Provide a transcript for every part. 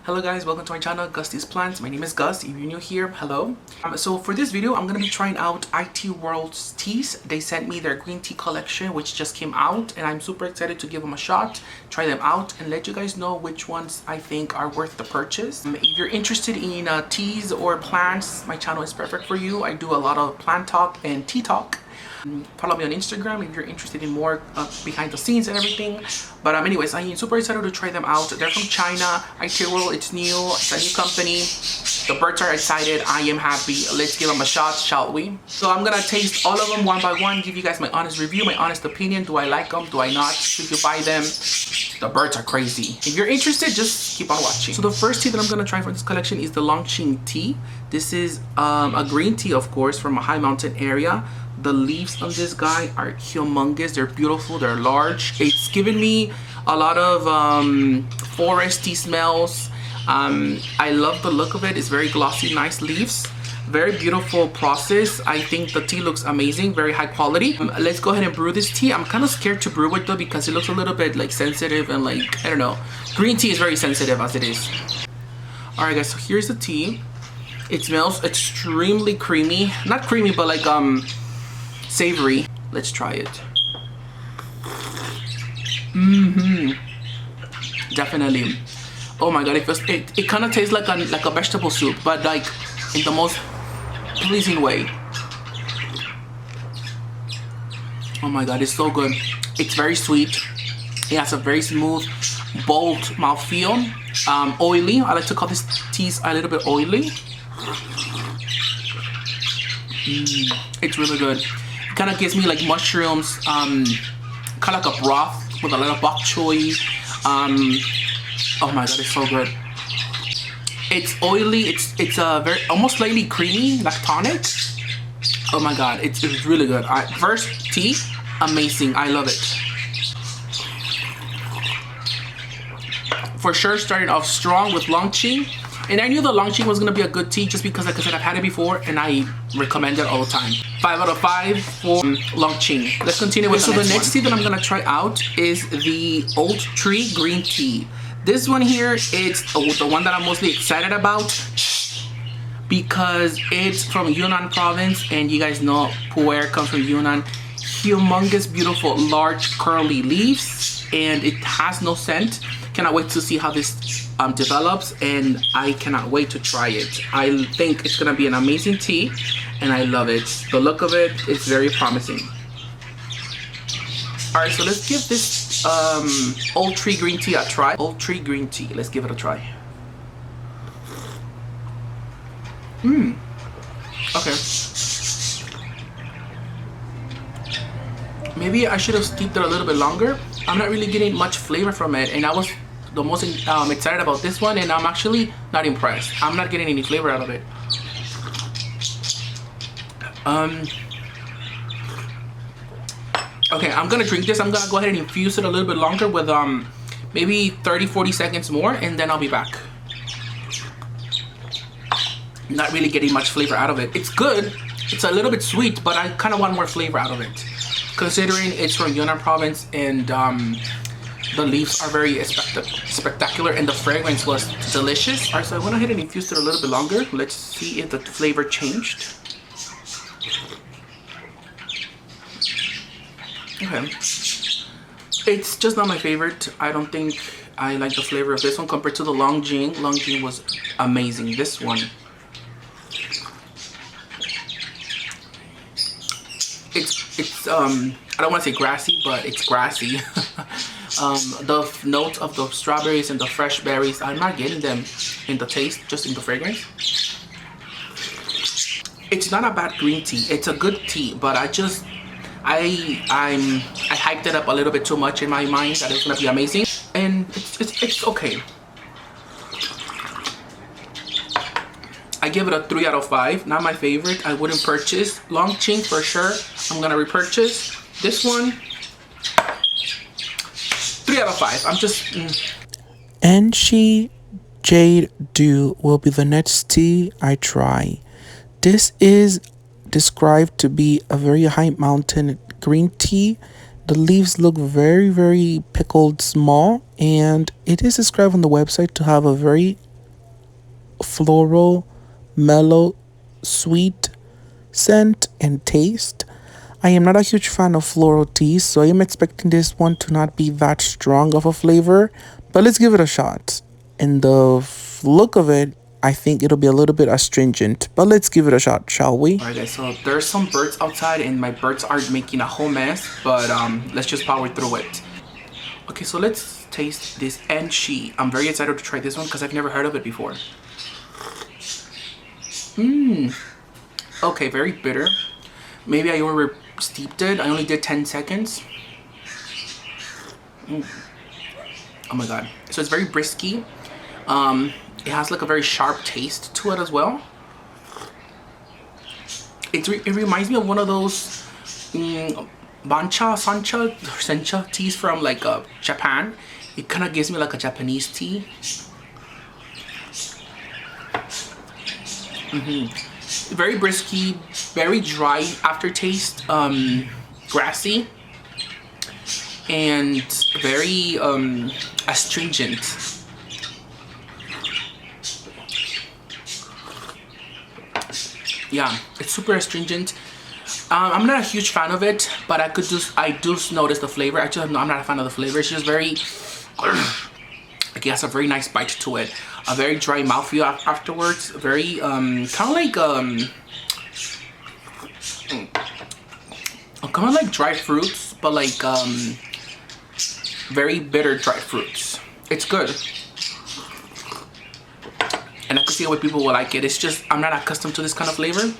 Hello guys, welcome to my channel, Gusty's Plants. My name is Gus. If you're new here, hello. So for this video, I'm going to be trying out Iteaworld's teas. They sent me their green tea collection, which just came out, and I'm super excited to give them a shot, try them out, and let you guys know which ones I think are worth the purchase. If you're interested in teas or plants, my channel is perfect for you. I do a lot of plant talk and tea talk. Follow me on Instagram if you're interested in more behind the scenes and everything. But anyways, I'm super excited to try them out. They're from China. Iteaworld, it's new. It's a new company. The birds are excited. I am happy. Let's give them a shot, shall we? So I'm gonna taste all of them one by one, give you guys my honest review, my honest opinion. Do I like them? Do I not? Should you buy them? The birds are crazy. If you're interested, just keep on watching. So the first tea that I'm gonna try from this collection is the Longqing tea. This is a green tea, of course, from a high mountain area. The leaves on this guy are humongous. They're beautiful. They're large. It's given me a lot of foresty smells. I love the look of it. It's very glossy, nice leaves. Very beautiful process. I think the tea looks amazing. Very high quality. Let's go ahead and brew this tea. I'm kind of scared to brew it though because it looks a little bit like sensitive and like, I don't know. Green tea is very sensitive as it is. Alright guys, so here's the tea. It smells extremely creamy. Not creamy, but like savory. Let's try it. Definitely. Oh my god, it kind of tastes like a vegetable soup, but like in the most pleasing way. Oh my god, it's so good. It's very sweet. It has a very smooth, bold mouthfeel. Oily. I like to call this teas a little bit oily. It's really good. Kind of gives me like mushrooms, kind of like a broth with a lot of bok choy. Oh my god, it's so good. It's oily. It's a very almost slightly creamy, like tonic. Oh my god, it's really good. First tea, amazing. I love it. For sure, starting off strong with Longqing. And I knew the Longqing was gonna be a good tea just because, like I said, I've had it before and I recommend it all the time. 5 out of 5 for Longqing. Let's continue with the next tea that I'm gonna try out is the Old Tree Green Tea. This one here, it's the one that I'm mostly excited about because it's from Yunnan province, and you guys know pu'er comes from Yunnan. Humongous, beautiful, large, curly leaves, and it has no scent. Cannot wait to see how this develops, and I cannot wait to try it. I think it's gonna be an amazing tea, and I love it. The look of it is very promising. All right, so let's give this Old Tree Green Tea a try. Old Tree Green Tea, let's give it a try. Okay. Maybe I should have steeped it a little bit longer. I'm not really getting much flavor from it, and I was the most excited about this one, and I'm actually not impressed. I'm not getting any flavor out of it. Okay, I'm gonna drink this. I'm gonna go ahead and infuse it a little bit longer with maybe 30-40 seconds more, and then I'll be back. Not really getting much flavor out of it. It's good. It's a little bit sweet, but I kind of want more flavor out of it, considering it's from Yunnan province, and the leaves are very spectacular, and the fragrance was delicious. Alright, so I went ahead and infused it a little bit longer. Let's see if the flavor changed. Okay. It's just not my favorite. I don't think I like the flavor of this one compared to the Longqing. Longqing was amazing. This one, it's I don't want to say grassy, but it's grassy. The notes of the strawberries and the fresh berries, I'm not getting them in the taste, just in the fragrance. It's not a bad green tea. It's a good tea, but I hyped it up a little bit too much in my mind that it's gonna be amazing, and it's okay. I give it a 3 out of 5. Not my favorite. I wouldn't purchase. Longqing for sure. I'm gonna repurchase. This one, 3 out of 5. I'm just. Enchi Jade Dew will be the next tea I try. This is described to be a very high mountain green tea. The leaves look very pickled small, and it is described on the website to have a very floral, mellow, sweet scent and taste. I am not a huge fan of floral teas, so I am expecting this one to not be that strong of a flavor, but let's give it a shot. And the look of it, I think it'll be a little bit astringent, but let's give it a shot, shall we? Alright guys, so there's some birds outside and my birds are making a whole mess, but let's just power through it. Okay, so let's taste this Enshi. I'm very excited to try this one because I've never heard of it before. Okay, very bitter. Maybe I over steeped it. I only did 10 seconds. Oh my god. So it's very brisky. It has like a very sharp taste to it as well. It reminds me of one of those sencha teas from like Japan. It kind of gives me like a Japanese tea. Very brisky, very dry aftertaste, grassy, and very astringent. Yeah, it's super astringent. I'm not a huge fan of it, but I do notice the flavor. I'm not a fan of the flavor. It's just very, it has a very nice bite to it. A very dry mouthfeel afterwards. Very kind of like dried fruits, but like very bitter dried fruits. It's good, and I can see why people will like it. It's just I'm not accustomed to this kind of flavor.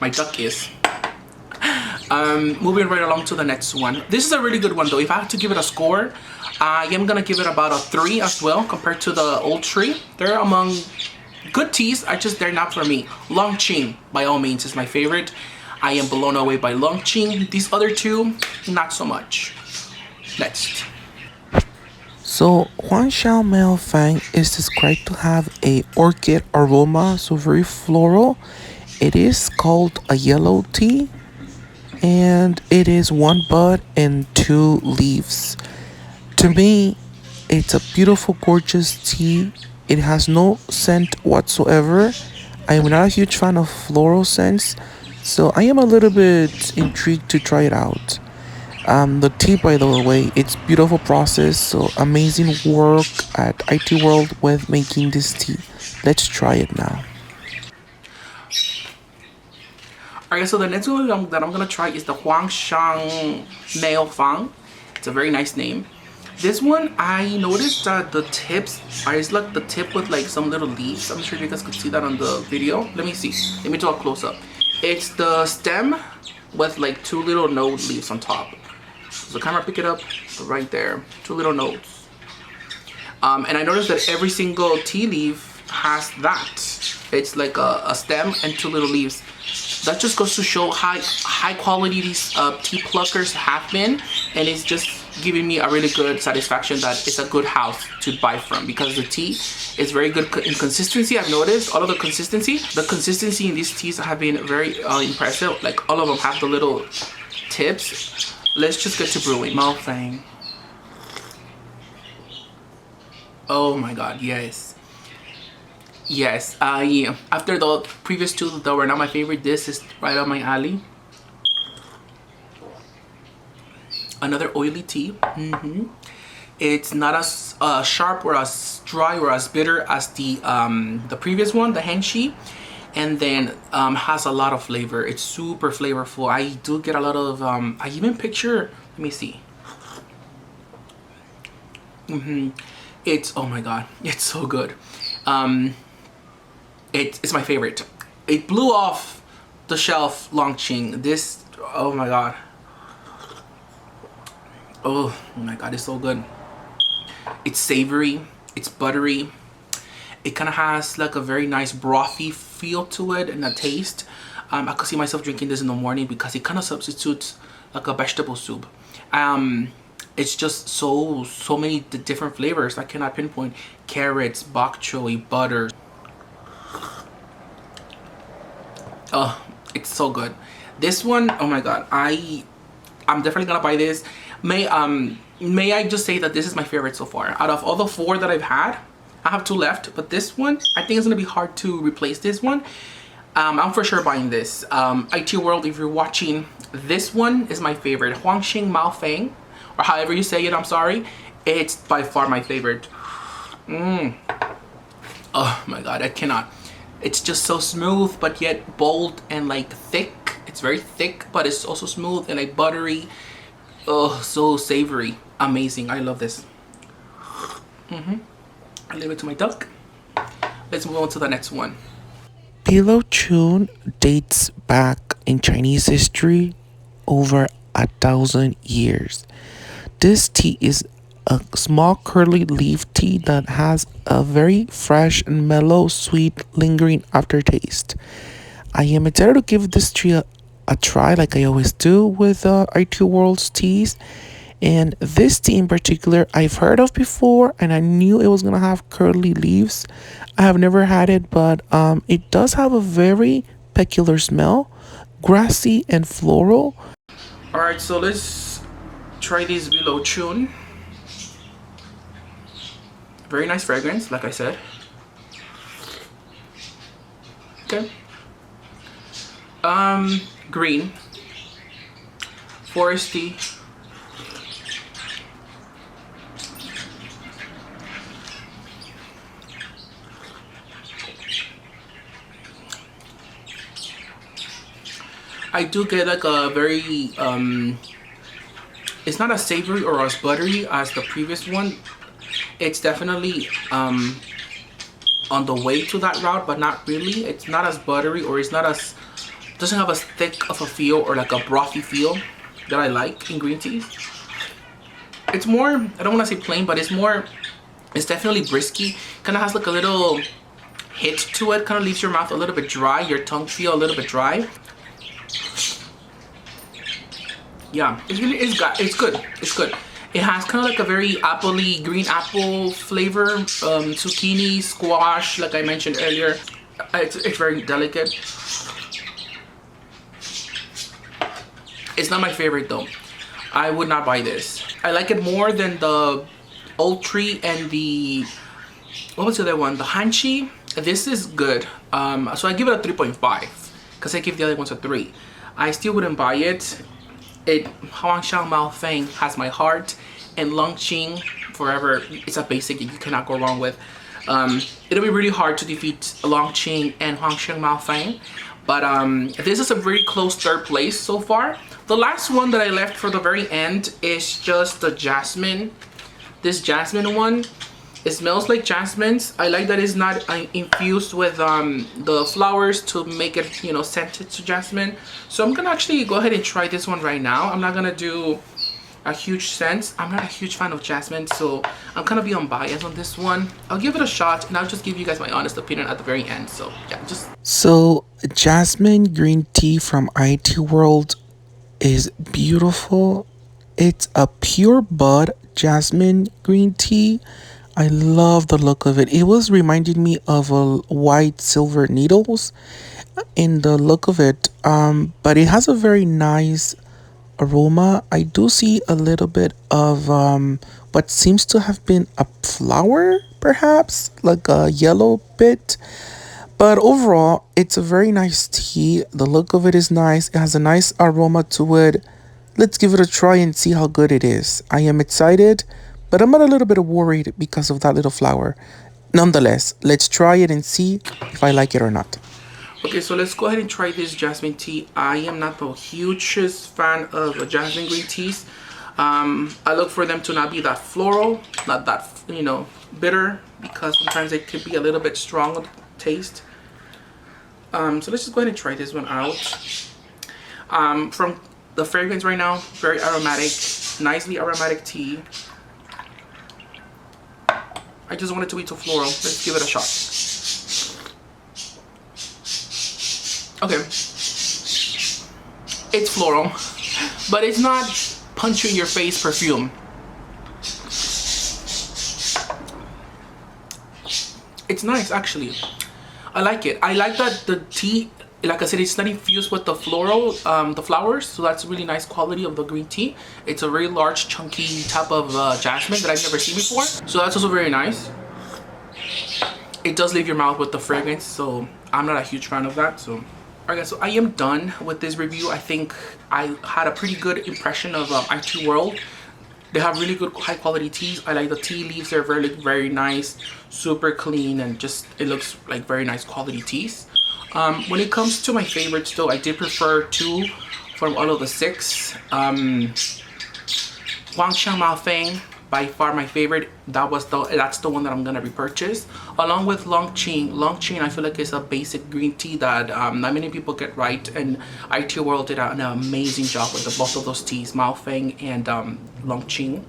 My duck is. Moving right along to the next one. This is a really good one though. If I have to give it a score, I am gonna give it about a 3 as well compared to the old tree. They're among good teas. They're not for me. Longqing by all means is my favorite. I am blown away by Longqing. These other two, not so much. Next. So Huang Xiao Mao Fang is described to have a orchid aroma, so very floral. It is called a yellow tea, and it is 1 bud and 2 leaves. To me, it's a beautiful, gorgeous tea. It has no scent whatsoever. I am not a huge fan of floral scents, so I am a little bit intrigued to try it out. The tea, by the way, it's beautiful process, so amazing work at Iteaworld with making this tea. Let's try it now. Alright, so the next one that I'm gonna try is the Huang Xiao Mao Fang. It's a very nice name. This one, I noticed that the tips is like the tip with like some little leaves. I'm not sure if you guys could see that on the video. Let me see. Let me do a close up. It's the stem with like 2 little node leaves on top. So camera pick it up right there. 2 little nodes. And I noticed that every single tea leaf has that. It's like a stem and 2 little leaves. That just goes to show how high quality these tea pluckers have been, and it's just giving me a really good satisfaction that it's a good house to buy from, because the tea is very good in consistency. I've noticed all of the consistency in these teas have been very impressive. Like all of them have the little tips. Let's just get to brewing. Mao Fang. Oh my god, yes. Yes, after the previous 2 that were not my favorite, this is right up my alley. Another oily tea. It's not as sharp or as dry or as bitter as the previous one, the Henshi, and then has a lot of flavor. It's super flavorful. I do get a lot of I even picture. Let me see. It's, oh my god, it's so good. It's my favorite. It blew off the shelf, Longqing. This, oh my god. Oh my god, it's so good. It's savory, it's buttery. It kind of has like a very nice brothy feel to it and a taste. I could see myself drinking this in the morning because it kind of substitutes like a vegetable soup. It's just so many different flavors I cannot pinpoint. Carrots, bok choy, butter. Oh, it's so good. This one, oh my god, I'm definitely gonna buy this. May I just say that this is my favorite so far. Out of all the 4 that I've had, I have 2 left, but this one, I think it's gonna be hard to replace this one. I'm for sure buying this. Iteaworld, if you're watching, this one is my favorite. Huangxing Mao Feng, or however you say it, I'm sorry. It's by far my favorite. Oh my god, I cannot. It's just so smooth, but yet bold and like thick. It's very thick, but it's also smooth and like buttery. Oh, so savory. Amazing. I love this. I leave it to my duck. Let's move on to the next one. Pillow Chun dates back in Chinese history over 1,000 years. This tea is a small curly leaf tea that has a very fresh and mellow, sweet, lingering aftertaste. I am excited to give this tea a try like I always do with Iteaworld's teas. And this tea in particular, I've heard of before, and I knew it was gonna have curly leaves. I have never had it, but it does have a very peculiar smell, grassy and floral. All right, so let's try this Pillow Chun. Very nice fragrance, like I said. Okay. Green, foresty. I do get like a very it's not as savory or as buttery as the previous one. It's definitely on the way to that route, but not really. It's not as buttery, or it's not as, doesn't have as thick of a feel or like a brothy feel that I like in green teas. It's more, I don't want to say plain, but it's more, it's definitely brisky. Kind of has like a little hit to it. Kind of leaves your mouth a little bit dry, your tongue feel a little bit dry. Yeah, it's really, it's good. It's good. It has kind of like a very apple-y, green apple flavor, zucchini, squash, like I mentioned earlier. It's very delicate. It's not my favorite though. I would not buy this. I like it more than the Old Tree and the, what was the other one? The Hanchi. This is good. So I give it a 3.5 because I give the other ones a 3. I still wouldn't buy it. Huangxiang Mao Feng has my heart, and Longqing forever. It's a basic you cannot go wrong with. It'll be really hard to defeat Longqing and Huangxiang Mao Feng, but this is a very close third place so far. The last one that I left for the very end is just the jasmine. This jasmine one, it smells like jasmines. I like that it's not infused with the flowers to make it, you know, scented to jasmine. So I'm gonna actually go ahead and try this one right now. I'm not gonna do a huge scent. I'm not a huge fan of jasmine, so I'm gonna be unbiased on this one. I'll give it a shot, and I'll just give you guys my honest opinion at the very end. So yeah, just. So jasmine green tea from Iteaworld is beautiful. It's a pure bud jasmine green tea. I love the look of it. It was reminding me of a white silver needles in the look of it, but it has a very nice aroma. I do see a little bit of what seems to have been a flower, perhaps like a yellow bit, but overall it's a very nice tea. The look of it is nice. It has a nice aroma to it. Let's give it a try and see how good it is. I am excited, but I'm a little bit worried because of that little flower. Nonetheless, let's try it and see if I like it or not. Okay, so let's go ahead and try this jasmine tea. I am not the hugest fan of jasmine green teas. I look for them to not be that floral, not that, you know, bitter, because sometimes they could be a little bit strong of taste. So let's just go ahead and try this one out. From the fragrance right now, very aromatic, nicely aromatic tea. I just want it to be too floral. Let's give it a shot. Okay. It's floral, but it's not punch you in your face perfume. It's nice, actually. I like it. I like that the tea, like I said, it's not infused with the floral, the flowers, so that's really nice quality of the green tea. It's a very large, chunky type of jasmine that I've never seen before, so that's also very nice. it does leave your mouth with the fragrance, so I'm not a huge fan of that. So alright guys, so I am done with this review. I think I had a pretty good impression of Iteaworld. They have really good high quality teas. I like the tea leaves. They're very nice, super clean, and just it looks like very nice quality teas. When it comes to my favorites though, I did prefer 2 from all of the 6. Guangxiang Maofeng, by far my favorite. That's the one that I'm gonna repurchase, along with Longqing. Longqing, I feel like it's a basic green tea that not many people get right, and Iteaworld did an amazing job with both of those teas, Maofeng and Longqing.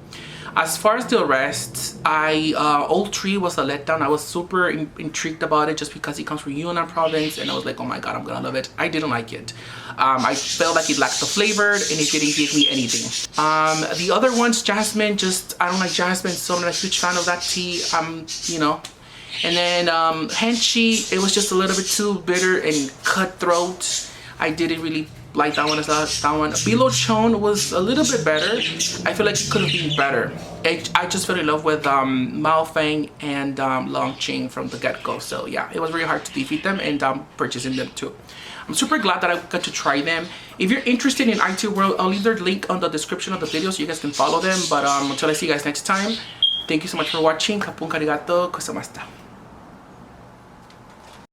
As far as the rest, Old Tree was a letdown. I was super intrigued about it just because it comes from Yunnan province, and I was like, oh my god, I'm gonna love it. I didn't like it. I felt like it lacked the flavor, and it didn't give me anything. The other ones, Jasmine, I don't like Jasmine, so I'm not a huge fan of that tea. You know. And then Henshi, it was just a little bit too bitter and cutthroat. I didn't really like that one. Bilo Chon was a little bit better. I feel like it could have been better. I just fell in love with Maofeng and Longqing from the get-go. So yeah, it was really hard to defeat them, and purchasing them too. I'm super glad that I got to try them. If you're interested in Iteaworld, I'll leave their link on the description of the video so you guys can follow them. But until I see you guys next time, thank you so much for watching. KAMPUNKA, ARIGATO, KOISEMASTA.